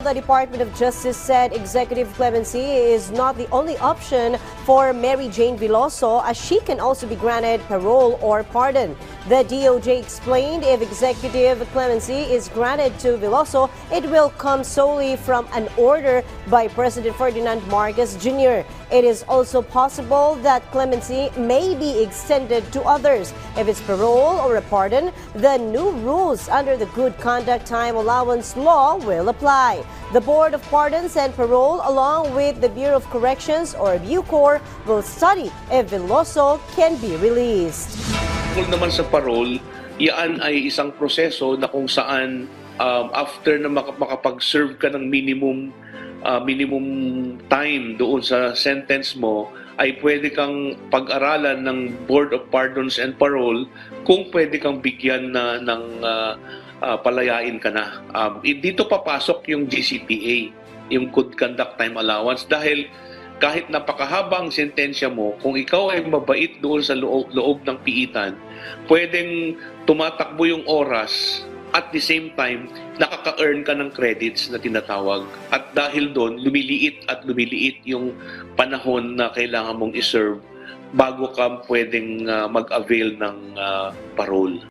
The Department of Justice said executive clemency is not the only option for Mary Jane Veloso, as she can also be granted parole or pardon. The DOJ explained if executive clemency is granted to Veloso, it will come solely from an order by President Ferdinand Marcos Jr. It is also possible that clemency may be extended to others. If it's parole or a pardon, the new rules under the Good Conduct Time Allowance Law will apply. The Board of Pardons and Parole, along with the Bureau of Corrections or BUCOR, will study if Veloso can be released. Tungkol naman sa parole, yan ay isang proseso na kung saan after na makapag-serve ka ng minimum time doon sa sentence mo, ay pwede kang pag-aralan ng Board of Pardons and Parole kung pwede kang bigyan ng palayain ka na. Dito papasok yung GCTA, yung Good Conduct Time Allowance, dahil kahit napakahabang sentensya mo, kung ikaw ay mabait doon sa loob ng piitan, pwedeng tumatakbo yung oras at the same time, nakaka-earn ka ng credits na tinatawag. At dahil doon, lumiliit yung panahon na kailangan mong iserve bago ka pwedeng mag-avail ng parole.